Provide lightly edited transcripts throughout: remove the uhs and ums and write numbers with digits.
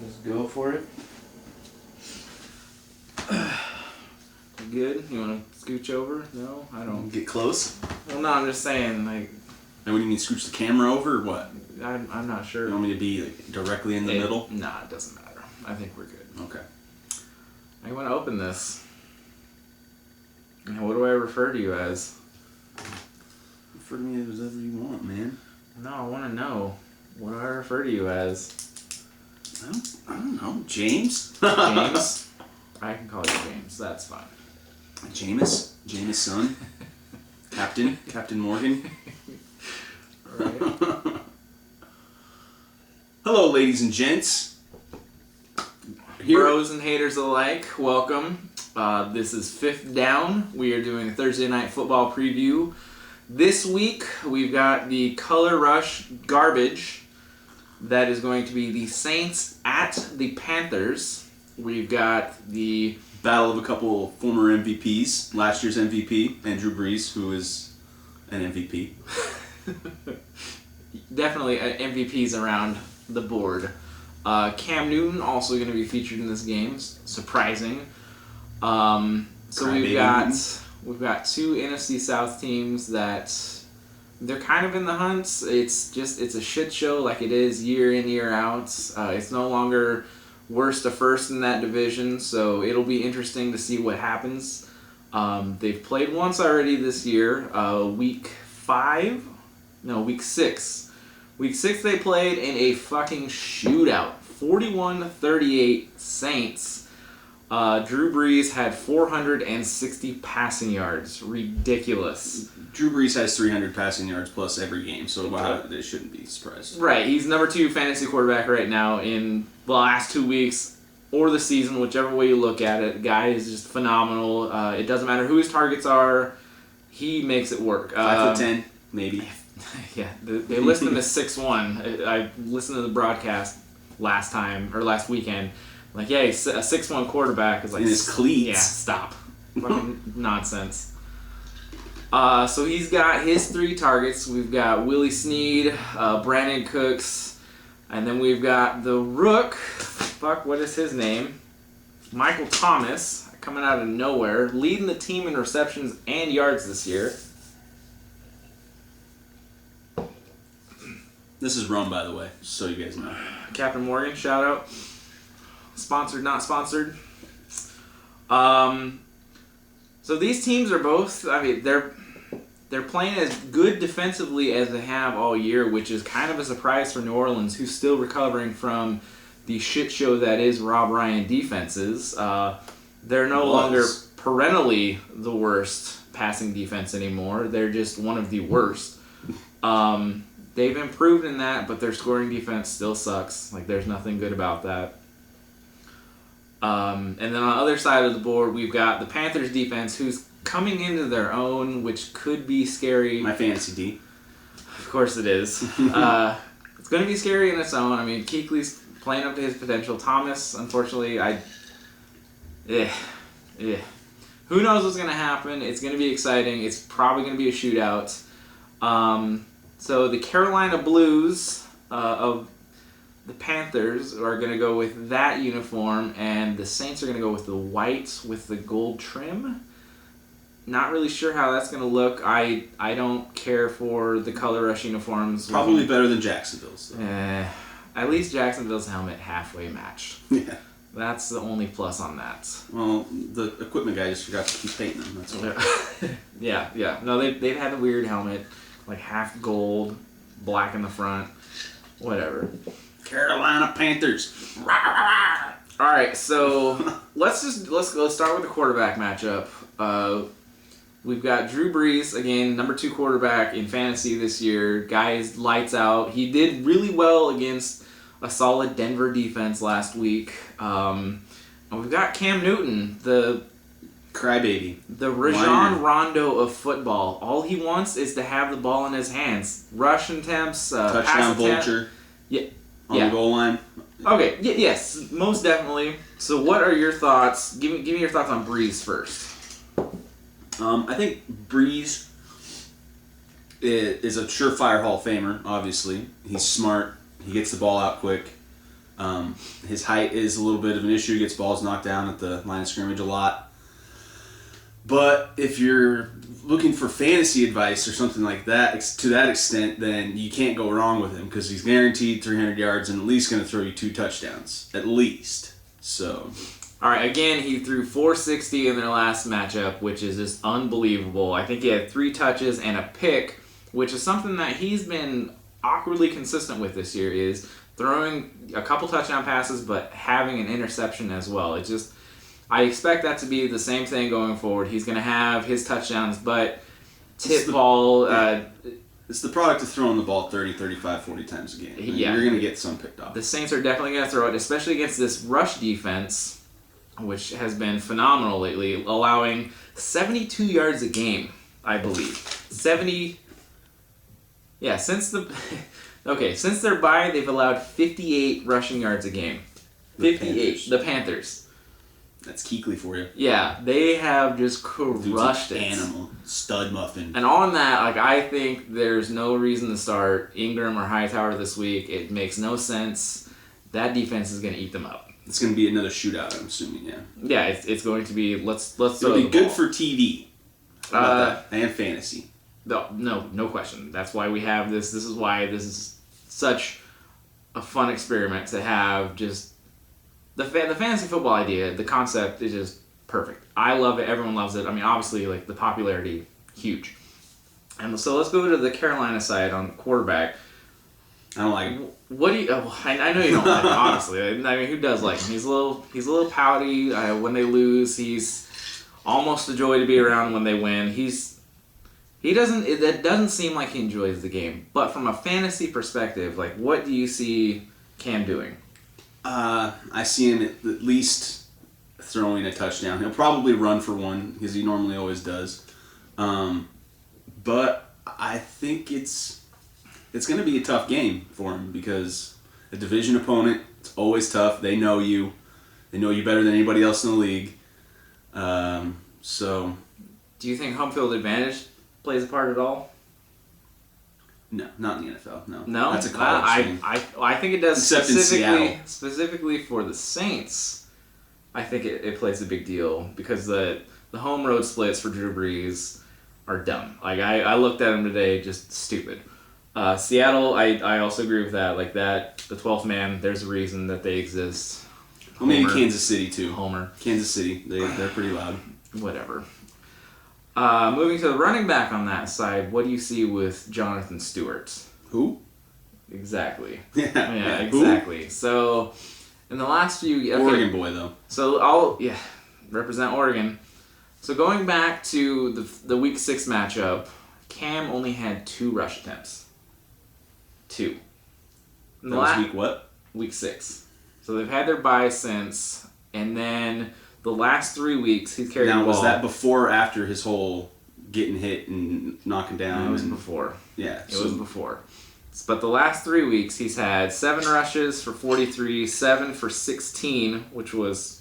Just go for it. Good? You want to scooch over? No? I don't. Get close? Well, no, I'm just saying, like... And what do you mean, scooch the camera over or what? I'm not sure. You want me to be like, directly in the middle? Nah, it doesn't matter. I think we're good. Okay. I want to open this. What do I refer to you as? Refer to me as whatever you want, man. No, I want to know. What do I refer to you as? I don't know. James? James? I can call you James. That's fine. Jameis? Jameis' son? Captain Morgan? Alright. Hello, ladies and gents. Bros and haters alike, welcome. This is Fifth Down. We are doing a Thursday night football preview. This week, we've got the Color Rush garbage. That is going to be the Saints at the Panthers. We've got the Battle of a couple former MVPs. Last year's MVP, Andrew Brees, who is an MVP. Definitely MVPs around the board. Cam Newton also going to be featured in this game. Surprising. So we've got two NFC South teams that they're kind of in the hunt. It's a shit show like it is year in, year out. It's no longer worst to first in that division, so it'll be interesting to see what happens. They've played once already this year, week 6. Week 6 they played in a fucking shootout. 41-38 Saints. Drew Brees had 460 passing yards. Ridiculous. Drew Brees has 300 passing yards plus every game, so they shouldn't be surprised. Right, he's number 2 fantasy quarterback right now in the last 2 weeks or the season, whichever way you look at it. The guy is just phenomenal. It doesn't matter who his targets are. He makes it work. 5'10", maybe. Yeah, they list him as 6'1". I listened to the broadcast last weekend. Like, yeah, he's a 6'1" quarterback. Is like in his cleats. Yeah, stop. Fucking nonsense. So he's got his 3 targets. We've got Willie Snead, Brandon Cooks, and then we've got the Rook. Fuck, what is his name? Michael Thomas, coming out of nowhere, leading the team in receptions and yards this year. This is rum, by the way, just so you guys know. Captain Morgan, shout out. Sponsored, not sponsored. So these teams are both, they're playing as good defensively as they have all year, which is kind of a surprise for New Orleans, who's still recovering from the shit show that is Rob Ryan defenses. They're no longer perennially the worst passing defense anymore. They're just one of the worst. They've improved in that, but their scoring defense still sucks. Like, there's nothing good about that. And then on the other side of the board, we've got the Panthers defense, who's coming into their own, which could be scary. My fantasy D. Of course it is. It's going to be scary in its own. I mean, Kuechly's playing up to his potential. Thomas, unfortunately, who knows what's going to happen? It's going to be exciting. It's probably going to be a shootout. So the Carolina Blues of the Panthers are going to go with that uniform, and the Saints are going to go with the white with the gold trim. Not really sure how that's going to look. I don't care for the Color Rush uniforms. Probably better than Jacksonville's. At least Jacksonville's helmet halfway matched. Yeah. That's the only plus on that. Well, the equipment guy just forgot to keep painting them. That's all. Yeah. No, they've had a weird helmet, like half gold, black in the front, whatever. Carolina Panthers. All right, so let's start with the quarterback matchup. We've got Drew Brees, again, number 2 quarterback in fantasy this year. Guy is lights out. He did really well against a solid Denver defense last week. And we've got Cam Newton, the crybaby, the Rajon Rondo of football. All he wants is to have the ball in his hands. Rush attempts, touchdown vulture. Yeah. On the goal line. Okay. Yes, most definitely. So, what are your thoughts? Give me your thoughts on Brees first. I think Brees is a surefire Hall of Famer. Obviously, he's smart. He gets the ball out quick. His height is a little bit of an issue. He gets balls knocked down at the line of scrimmage a lot. But if you're looking for fantasy advice or something like that, to that extent, then you can't go wrong with him because he's guaranteed 300 yards and at least going to throw you 2 touchdowns. At least. So... All right, again, he threw 460 in their last matchup, which is just unbelievable. I think he had 3 touches and a pick, which is something that he's been awkwardly consistent with this year, is throwing a couple touchdown passes but having an interception as well. It just, I expect that to be the same thing going forward. He's going to have his touchdowns, but ball... it's the product of throwing the ball 30, 35, 40 times a game. Yeah. You're going to get some picked off. The Saints are definitely going to throw it, especially against this rush defense, which has been phenomenal lately, allowing 72 yards a game, I believe. Since their bye, they've allowed 58 rushing yards a game. 58. The Panthers. That's Kuechly for you. Yeah, they have just crushed it. Animal. Stud muffin. And on that, I think there's no reason to start Ingram or Hightower this week. It makes no sense. That defense is going to eat them up. It's going to be another shootout, I'm assuming, yeah. Yeah, it's going to be, let's It'll be good for TV. How about that? And fantasy. No question. That's why we have this. This is why this is such a fun experiment to have. Just the fantasy football idea, the concept is just perfect. I love it. Everyone loves it. I mean, obviously, the popularity, huge. And so let's go to the Carolina side on quarterback. I don't like him. What do you? I know you don't like him, honestly. I mean, who does like him? He's a little pouty. When they lose, he's almost a joy to be around. When they win, That doesn't seem like he enjoys the game. But from a fantasy perspective, what do you see Cam doing? I see him at least throwing a touchdown. He'll probably run for one because he normally always does. But I think it's going to be a tough game for him because a division opponent, it's always tough. They know you. They know you better than anybody else in the league. So, do you think home field advantage plays a part at all? No, not in the NFL. No, no, that's a college thing. I think it does. Except in Seattle. Specifically for the Saints, I think it plays a big deal because the home road splits for Drew Brees are dumb. I looked at them today, just stupid. Seattle, I also agree with that. The 12th man, there's a reason that they exist. Well, maybe Kansas City too. Homer. Kansas City, they're pretty loud. Whatever. Moving to the running back on that side, what do you see with Jonathan Stewart? Who? Exactly. Yeah, exactly. Who? So, in the last few... Okay, Oregon boy, though. So, I'll represent Oregon. So, going back to the Week 6 matchup, Cam only had 2 rush attempts. 2. That was week what? Week 6. So, they've had their bye since, and then... The last 3 weeks, he's carried the ball. Now, was that before or after his whole getting hit and knocking down? It was before. Yeah. It was before. But the last 3 weeks, he's had 7 rushes for 43, 7 for 16, which was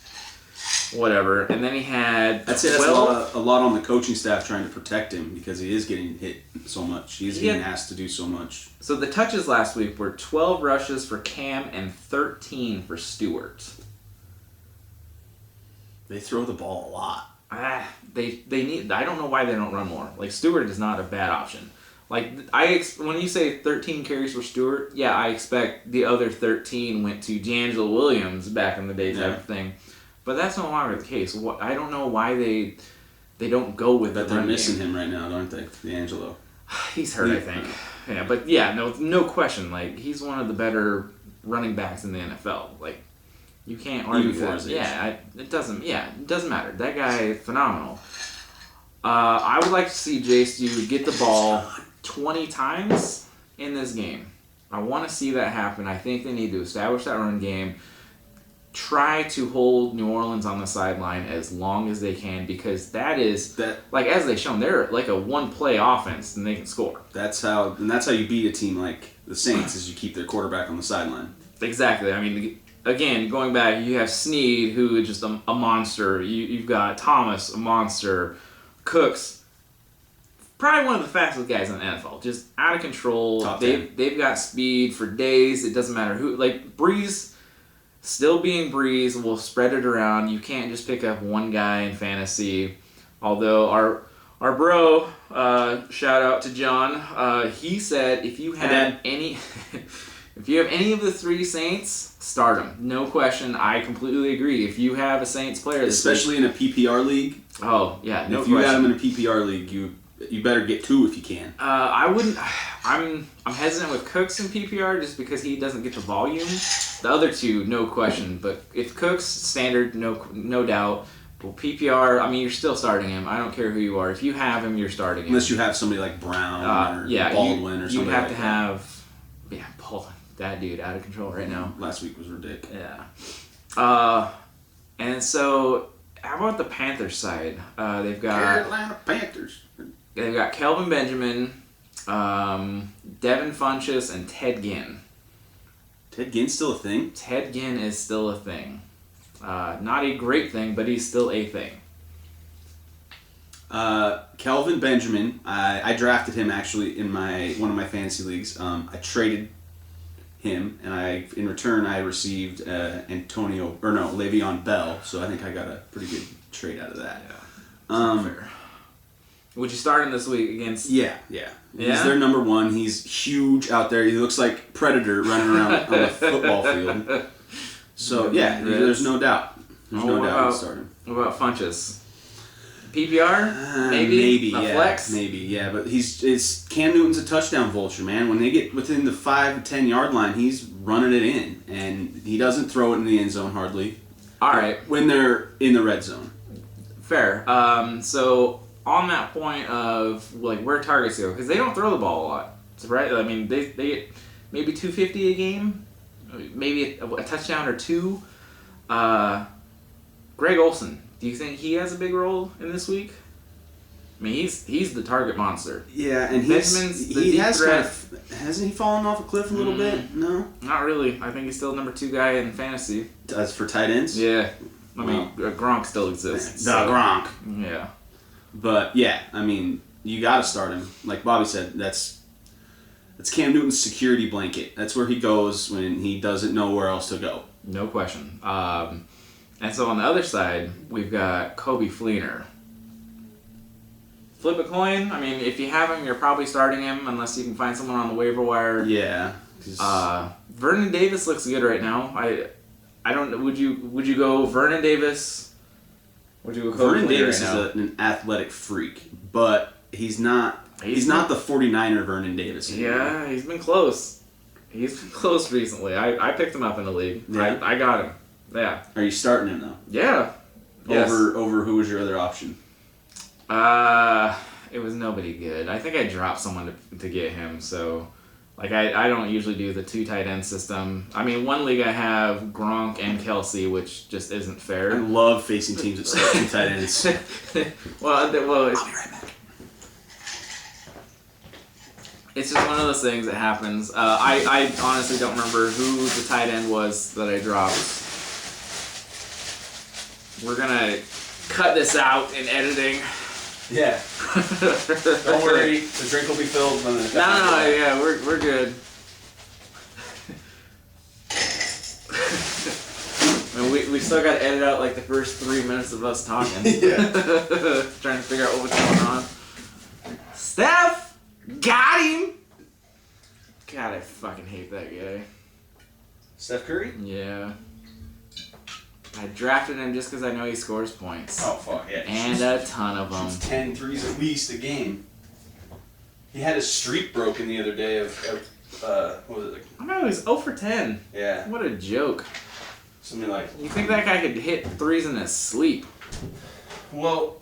whatever. And then he had 12. I'd say that's a lot on the coaching staff trying to protect him because he is getting hit so much. He's getting asked to do so much. So the touches last week were 12 rushes for Cam and 13 for Stewart. They throw the ball a lot. They need. I don't know why they don't run more. Stewart is not a bad option. When you say 13 carries for Stewart, yeah, I expect the other 13 went to D'Angelo Williams back in the day type of thing. But that's no longer the case. I don't know why they don't go with that. They're missing him right now, don't they, D'Angelo? He's hurt, I think. Yeah, but no question. He's one of the better running backs in the NFL. You can't argue for that. His age. Yeah, it doesn't matter. That guy, phenomenal. I would like to see Jay Stu get the ball 20 times in this game. I want to see that happen. I think they need to establish that run game. Try to hold New Orleans on the sideline as long as they can because as they've shown, they're like a one-play offense and they can score. That's how you beat a team like the Saints is you keep their quarterback on the sideline. Exactly. I mean, again, going back, you have Snead, who is just a monster. You've got Thomas, a monster. Cooks, probably one of the fastest guys in the NFL. Just out of control. They've got speed for days. It doesn't matter who. Breeze, still being Breeze will spread it around. You can't just pick up one guy in fantasy. Although our bro, shout out to John, he said if you have any if you have any of the 3 Saints, start them. No question. I completely agree. If you have a Saints player, especially in a PPR league. Oh yeah, no if question. You got him in a PPR league, you better get 2 if you can. I wouldn't. I'm hesitant with Cooks in PPR just because he doesn't get the volume. The other 2, no question. But if Cooks standard, no doubt. Well, PPR, I mean, you're still starting him. I don't care who you are. If you have him, you're starting him. Unless you have somebody like Brown or Baldwin or something. You'd have like to have, Baldwin. That dude out of control right now. Last week was ridiculous. Yeah. And so, how about the Panthers side? They've got Carolina Panthers. They've got Kelvin Benjamin, Devin Funchess, and Ted Ginn. Ted Ginn's still a thing? Ted Ginn is still a thing. Not a great thing, but he's still a thing. Kelvin Benjamin, I drafted him actually in one of my fantasy leagues. I traded him, and in return I received Le'Veon Bell. So I think I got a pretty good trade out of that. Yeah. Fair. Would you start him this week against? Yeah. He's their number 1. He's huge out there. He looks like Predator running around on the football field. So there's no doubt. There's no doubt I'd start him. What about Funchess? PPR? Maybe. Flex? Maybe. But it's Cam Newton's a touchdown vulture, man. When they get within the 5 or 10 yard line, he's running it in, and he doesn't throw it in the end zone hardly. All right. When they're in the red zone. Fair. So on that point of like where targets go, because they don't throw the ball a lot, right? I mean, they get maybe 250 a game, maybe a touchdown or 2. Greg Olsen, do you think he has a big role in this week? I mean, he's the target monster. Yeah, and hasn't he fallen off a cliff a little bit? No, not really. I think he's still number 2 guy in fantasy. As for tight ends? Yeah, I mean Gronk still exists. Gronk. Yeah. But yeah, I mean, you got to start him. Like Bobby said, that's Cam Newton's security blanket. That's where he goes when he doesn't know where else to go. No question. And so on the other side, we've got Kobe Fleener. Flip a coin. I mean, if you have him, you're probably starting him unless you can find someone on the waiver wire. Yeah. Vernon Davis looks good right now. I don't. Would you go Vernon Davis? Would you go Kobe Vernon Fleener Davis right now? is an athletic freak, but he's not. He's not the 49er Vernon Davis anymore. Yeah, he's been close. He's been close recently. I picked him up in the league. Yeah. I got him. Yeah. Are you starting him though? Yeah. Yes. Over who was your other option? It was nobody good. I think I dropped someone to get him. So, like I don't usually do the 2 tight end system. I mean, one league I have Gronk and Kelsey, which just isn't fair. I love facing teams that start 2 tight ends. I'll be right back. It's just one of those things that happens. I honestly don't remember who the tight end was that I dropped. We're gonna cut this out in editing. Yeah. Don't worry, the drink will be filled when the yeah, we're good. And we still gotta edit out like the first 3 minutes of us talking. Yeah. Trying to figure out what's going on. Steph! Got him! God, I fucking hate that guy. Steph Curry? Yeah. I drafted him just because I know he scores points. Oh, fuck, yeah. And a ton of them. 10 threes at least a game. He had his streak broken the other day of what was it? Like, I know, he's 0 for 10. Yeah. What a joke. Something like... You think that guy could hit threes in his sleep? Well,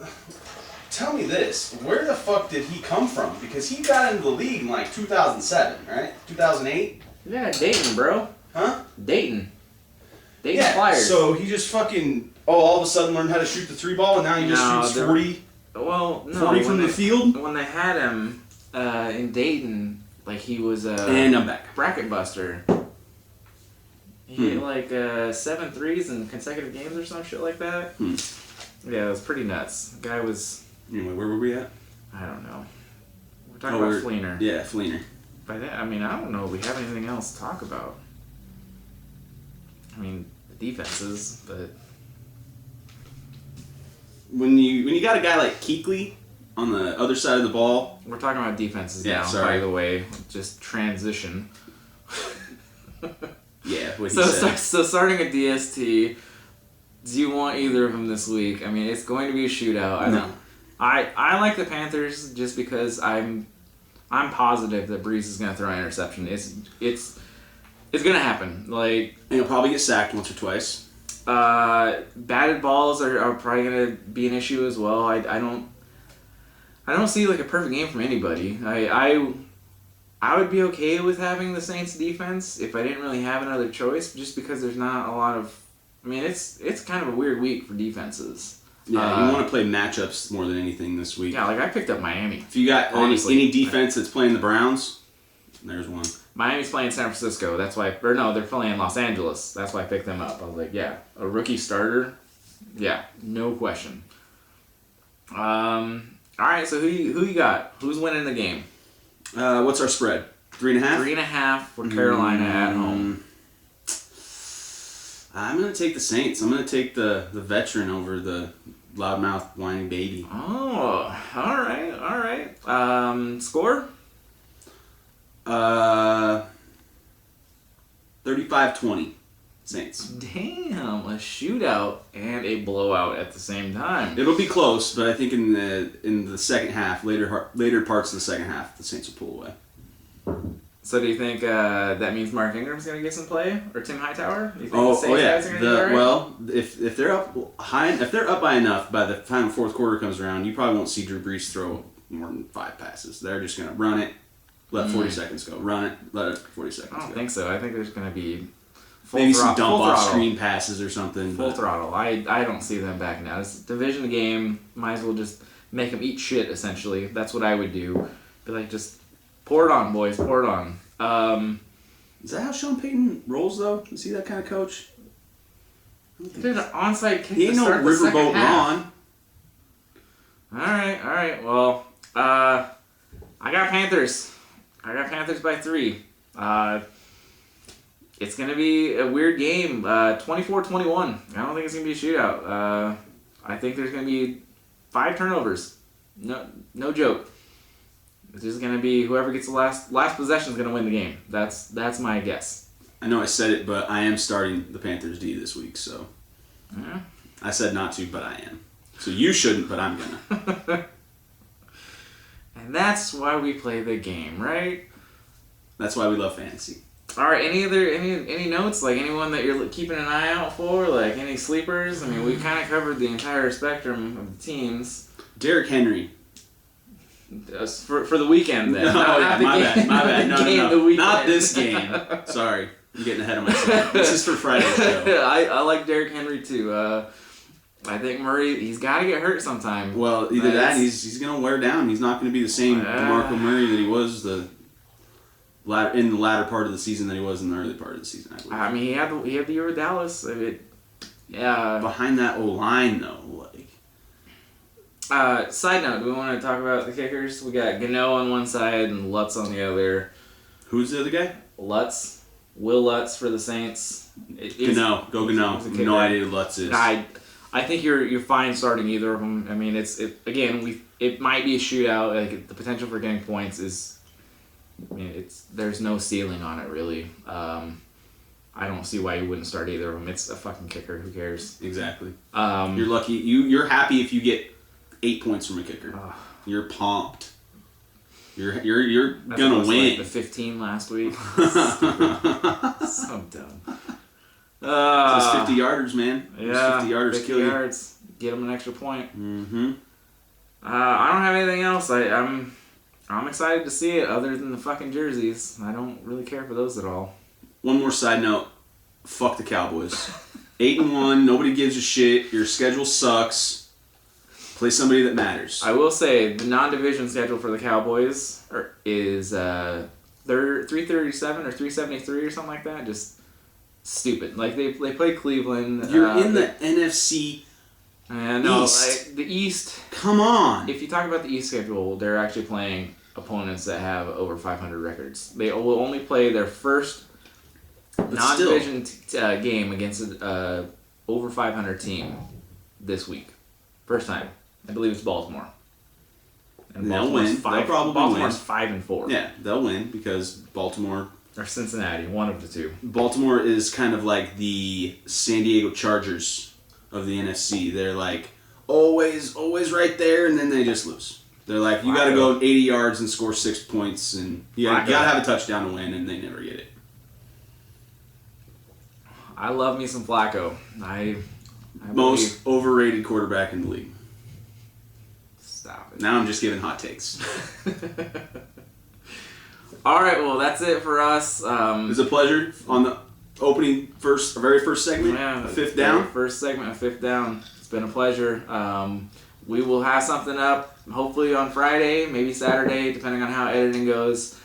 tell me this. Where the fuck did he come from? Because he got into the league in like 2007, right? 2008? Yeah, Dayton, bro. Huh? Dayton Yeah, Flyers. so he just fucking, all of a sudden learned how to shoot the 3-ball, and now he just shoots 40? Well, no. 40 from the field? When they had him in Dayton, like he was a and I'm back. bracket buster. He hit like 7 threes in consecutive games or some shit like that. Yeah, it was pretty nuts. The guy was... Anyway, where were we at? I don't know. We're talking about Fleener. Yeah, Fleener. By that, I mean, I don't know if we have anything else to talk about. I mean, defenses, but when you got a guy like Kuechly on the other side of the ball, we're talking about defenses Yeah, now. sorry. By the way, just transition. yeah, what he So said. starting a DST. Do you want either of them this week? I mean, it's going to be a shootout. No. I like the Panthers just because I'm positive that Breeze is going to throw an interception. It's going to happen. Like, And he'll probably get sacked once or twice. batted balls are probably going to be an issue as well. I don't see like a perfect game from anybody. I would be okay with having the Saints defense if I didn't really have another choice, just because there's not a lot of. I mean, it's kind of a weird week for defenses. Yeah, you want to play matchups more than anything this week. Yeah, like I picked up Miami. If you got Honestly. any defense that's playing the Browns, there's one. Miami's playing San Francisco. That's why, or no, they're playing Los Angeles. That's why I picked them up. I was like, yeah, a rookie starter. Yeah, no question. All right, so who you got? Who's winning the game? What's our spread? 3.5? 3.5 for Carolina at home. I'm going to take the Saints. I'm going to take the veteran over the loudmouth whining baby. Oh, all right. Score? 35-20 Saints. Damn, a shootout and a blowout at the same time. It'll be close, but I think in the second half, later parts of the second half, the Saints will pull away. So do you think that means Mark Ingram's going to get some play, or Tim Hightower? Do you think the Saints yeah. guys are going to do all right? Well, if they're up high, if they're up by enough by the time the fourth quarter comes around, you probably won't see Drew Brees throw more than 5 passes. They're just going to run it, let 40 seconds go. Run it, let it 40 seconds go. I don't think so. I think there's going to be full Maybe some full dump off throttle. screen passes or something. Full but throttle. I don't see them backing out. It's a division game. Might as well just make them eat shit, essentially. That's what I would do. Be like, just pour it on, boys. Pour it on. Is that how Sean Payton rolls, though? Is he that kind of coach? He did an onside kick He to ain't no start the second riverboat half. Ron. All right. Well, I got Panthers. I got Panthers by 3. It's going to be a weird game. 24-21. I don't think it's going to be a shootout. I think there's going to be 5 turnovers. No joke. It's just going to be whoever gets the last possession is going to win the game. That's my guess. I know I said it, but I am starting the Panthers D this week, so. Yeah. I said not to, but I am. So you shouldn't, but I'm gonna. And that's why we play the game, right? That's why we love fantasy. All right. Any notes? Like anyone that you're keeping an eye out for? Like any sleepers? I mean, we kind of covered the entire spectrum of the teams. Derrick Henry. For the weekend, then. Oh, yeah, my bad. No. The weekend. Not this game. Sorry. I'm getting ahead of myself. This is for Friday's show. I like Derrick Henry, too. I think Murray, he's got to get hurt sometime. Well, either that and he's going to wear down. He's not going to be the same DeMarco Murray that he was in the latter part of the season that he was in the early part of the season, I believe. I mean, he had the year with Dallas. Yeah. Behind that O-line, though, Side note, do we want to talk about the kickers? We got Gano on one side and Lutz on the other. Who's the other guy? Lutz. Will Lutz for the Saints. Go Gano. No idea who Lutz is. I think you're fine starting either of them. I mean, it might be a shootout. Like the potential for getting points is, I mean, there's no ceiling on it really. I don't see why you wouldn't start either of them. It's a fucking kicker. Who cares? Exactly. You're lucky. You're happy if you get 8 points from a kicker. You're pumped. You're gonna win. Like the 15 last week. So dumb. Those 50 yarders, man. Yeah, 50 yarders 50 kill yards. Get them an extra point. Mm-hmm. I don't have anything else. I'm excited to see it other than the fucking jerseys. I don't really care for those at all. One more side note. Fuck the Cowboys. 8-1. Nobody gives a shit. Your schedule sucks. Play somebody that matters. I will say the non-division schedule for the Cowboys is 337 or 373 or something like that. Just stupid. Like they play Cleveland. You're in the NFC no, East. like the East. Come on. If you talk about the East schedule, they're actually playing opponents that have over 500 records. They will only play their first non-division game against an over 500 team this week. First time. I believe it's Baltimore. And they'll win. They'll probably Baltimore's win. 5-4. Yeah, they'll win because Baltimore... Or Cincinnati, one of the two. Baltimore is kind of like the San Diego Chargers of the NFC. They're like always right there, and then they just lose. They're like, you got to go 80 yards and score 6 points, and you got to have a touchdown to win, and they never get it. I love me some Flacco. I Most overrated quarterback in the league. Stop it. Now I'm just giving hot takes. All right, well, that's it for us. It was a pleasure on the very first segment, Fifth Down. First segment of Fifth Down. It's been a pleasure. We will have something up hopefully on Friday, maybe Saturday, depending on how editing goes.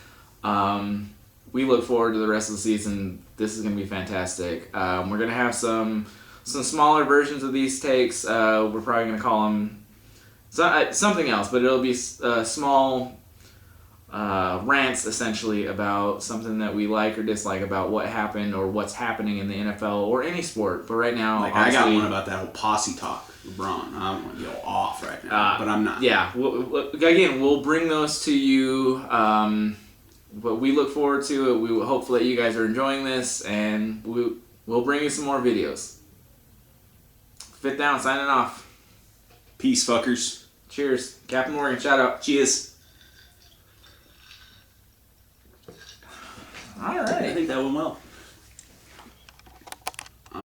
We look forward to the rest of the season. This is going to be fantastic. We're going to have some smaller versions of these takes. We're probably going to call them something else, but it'll be small rants essentially about something that we like or dislike about what happened or what's happening in the NFL or any sport. But right now, I got one about that whole posse talk, LeBron. I don't want to go off right now, but I'm not. Yeah, we'll bring those to you. But we look forward to it. We hope that you guys are enjoying this, and we'll bring you some more videos. Fifth Down, signing off. Peace, fuckers. Cheers. Captain Morgan, shout out. Cheers. All right. I think that went well.